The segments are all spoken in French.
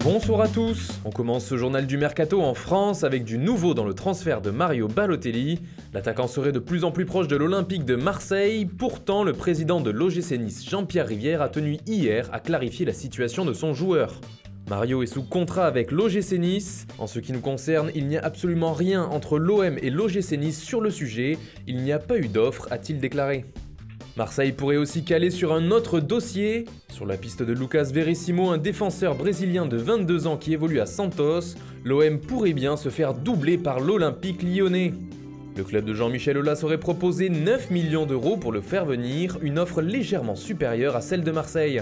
Bonsoir à tous, on commence ce journal du Mercato en France avec du nouveau dans le transfert de Mario Balotelli. L'attaquant serait de plus en plus proche de l'Olympique de Marseille, pourtant le président de l'OGC Nice, Jean-Pierre Rivière, a tenu hier à clarifier la situation de son joueur. Mario est sous contrat avec l'OGC Nice. En ce qui nous concerne, il n'y a absolument rien entre l'OM et l'OGC Nice sur le sujet, il n'y a pas eu d'offre, a-t-il déclaré. Marseille pourrait aussi caler sur un autre dossier. Sur la piste de Lucas Verissimo, un défenseur brésilien de 22 ans qui évolue à Santos, l'OM pourrait bien se faire doubler par l'Olympique lyonnais. Le club de Jean-Michel Aulas aurait proposé 9 millions d'euros pour le faire venir, une offre légèrement supérieure à celle de Marseille.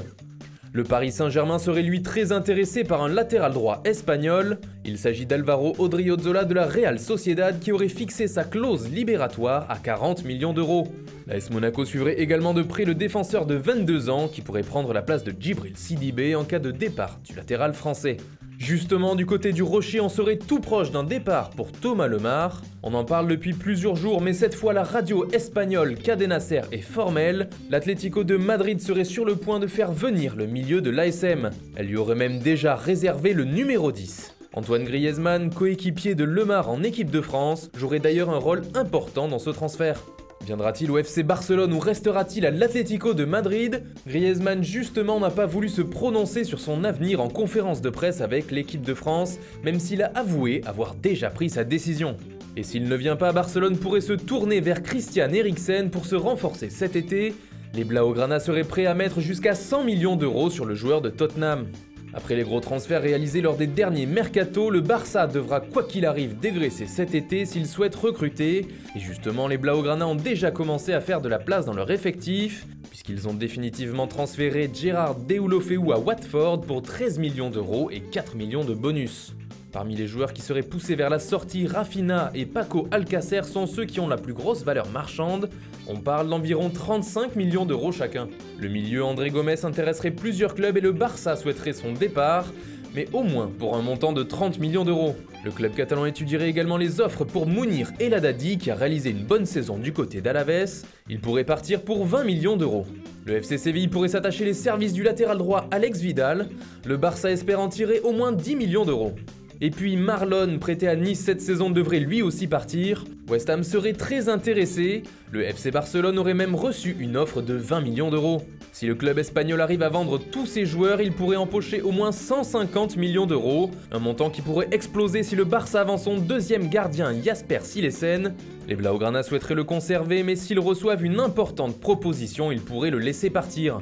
Le Paris Saint-Germain serait lui très intéressé par un latéral droit espagnol. Il s'agit d'Alvaro Odriozola de la Real Sociedad qui aurait fixé sa clause libératoire à 40 millions d'euros. L'AS Monaco suivrait également de près le défenseur de 22 ans qui pourrait prendre la place de Djibril Sidibé en cas de départ du latéral français. Justement, du côté du Rocher, on serait tout proche d'un départ pour Thomas Lemar. On en parle depuis plusieurs jours, mais cette fois la radio espagnole Cadena Ser est formelle. L'Atlético de Madrid serait sur le point de faire venir le milieu de l'ASM. Elle lui aurait même déjà réservé le numéro 10. Antoine Griezmann, coéquipier de Lemar en équipe de France, jouerait d'ailleurs un rôle important dans ce transfert. Viendra-t-il au FC Barcelone ou restera-t-il à l'Atlético de Madrid? Griezmann justement n'a pas voulu se prononcer sur son avenir en conférence de presse avec l'équipe de France, même s'il a avoué avoir déjà pris sa décision. Et s'il ne vient pas à Barcelone, pourrait se tourner vers Christian Eriksen pour se renforcer cet été. Les Blaugrana seraient prêts à mettre jusqu'à 100 millions d'euros sur le joueur de Tottenham. Après les gros transferts réalisés lors des derniers mercatos, le Barça devra quoi qu'il arrive dégraisser cet été s'il souhaite recruter. Et justement, les Blaugrana ont déjà commencé à faire de la place dans leur effectif, puisqu'ils ont définitivement transféré Gérard Deulofeu à Watford pour 13 millions d'euros et 4 millions de bonus. Parmi les joueurs qui seraient poussés vers la sortie, Rafinha et Paco Alcácer sont ceux qui ont la plus grosse valeur marchande. On parle d'environ 35 millions d'euros chacun. Le milieu André Gomes intéresserait plusieurs clubs et le Barça souhaiterait son départ, mais au moins pour un montant de 30 millions d'euros. Le club catalan étudierait également les offres pour Mounir El Haddadi qui a réalisé une bonne saison du côté d'Alaves. Il pourrait partir pour 20 millions d'euros. Le FC Séville pourrait s'attacher les services du latéral droit Alex Vidal. Le Barça espère en tirer au moins 10 millions d'euros. Et puis Marlon, prêté à Nice cette saison, devrait lui aussi partir. West Ham serait très intéressé. Le FC Barcelone aurait même reçu une offre de 20 millions d'euros. Si le club espagnol arrive à vendre tous ses joueurs, il pourrait empocher au moins 150 millions d'euros. Un montant qui pourrait exploser si le Barça vend son deuxième gardien Jasper Cillessen. Les Blaugrana souhaiteraient le conserver, mais s'ils reçoivent une importante proposition, ils pourraient le laisser partir.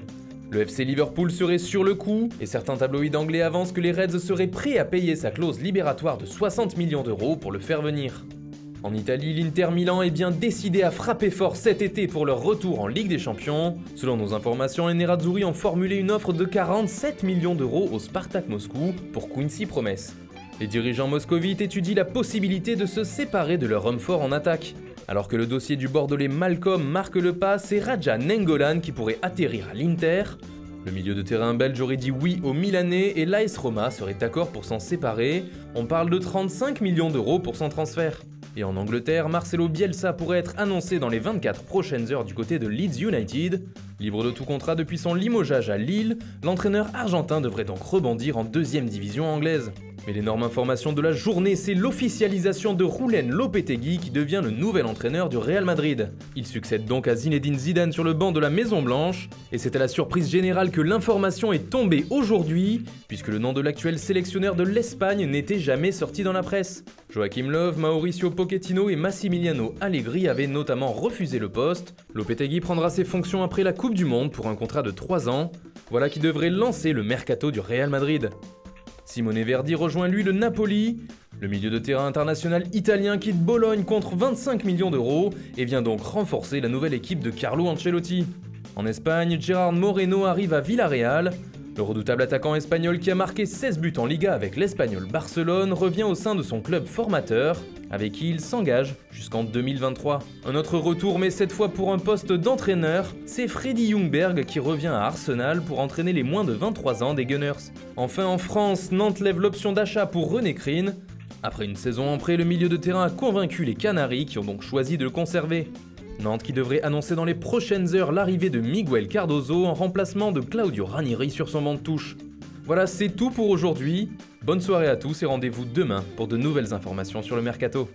Le FC Liverpool serait sur le coup, et certains tabloïds anglais avancent que les Reds seraient prêts à payer sa clause libératoire de 60 millions d'euros pour le faire venir. En Italie, l'Inter Milan est bien décidé à frapper fort cet été pour leur retour en Ligue des Champions. Selon nos informations, les Nerazzurri ont formulé une offre de 47 millions d'euros au Spartak Moscou pour Quincy Promes. Les dirigeants moscovites étudient la possibilité de se séparer de leur homme fort en attaque. Alors que le dossier du Bordelais Malcolm marque le pas, c'est Radja Nainggolan qui pourrait atterrir à l'Inter. Le milieu de terrain belge aurait dit oui au Milanais et l'AS Roma serait d'accord pour s'en séparer. On parle de 35 millions d'euros pour son transfert. Et en Angleterre, Marcelo Bielsa pourrait être annoncé dans les 24 prochaines heures du côté de Leeds United. Libre de tout contrat depuis son limogeage à Lille, l'entraîneur argentin devrait donc rebondir en deuxième division anglaise. Mais l'énorme information de la journée, c'est l'officialisation de Julen Lopetegui qui devient le nouvel entraîneur du Real Madrid. Il succède donc à Zinedine Zidane sur le banc de la Maison Blanche, et c'est à la surprise générale que l'information est tombée aujourd'hui, puisque le nom de l'actuel sélectionneur de l'Espagne n'était jamais sorti dans la presse. Joachim Löw, Mauricio Pochettino et Massimiliano Allegri avaient notamment refusé le poste. Lopetegui prendra ses fonctions après la Coupe du Monde pour un contrat de 3 ans. Voilà qui devrait lancer le mercato du Real Madrid. Simone Verdi rejoint lui le Napoli. Le milieu de terrain international italien quitte Bologne contre 25 millions d'euros et vient donc renforcer la nouvelle équipe de Carlo Ancelotti. En Espagne, Gerard Moreno arrive à Villarreal. Le redoutable attaquant espagnol qui a marqué 16 buts en Liga avec l'Espagnol Barcelone revient au sein de son club formateur, avec qui il s'engage jusqu'en 2023. Un autre retour, mais cette fois pour un poste d'entraîneur, c'est Freddy Ljungberg qui revient à Arsenal pour entraîner les moins de 23 ans des Gunners. Enfin en France, Nantes lève l'option d'achat pour René Krien. Après une saison en prêt, le milieu de terrain a convaincu les Canaries qui ont donc choisi de le conserver. Nantes qui devrait annoncer dans les prochaines heures l'arrivée de Miguel Cardozo en remplacement de Claudio Ranieri sur son banc de touche. Voilà, c'est tout pour aujourd'hui. Bonne soirée à tous et rendez-vous demain pour de nouvelles informations sur le mercato.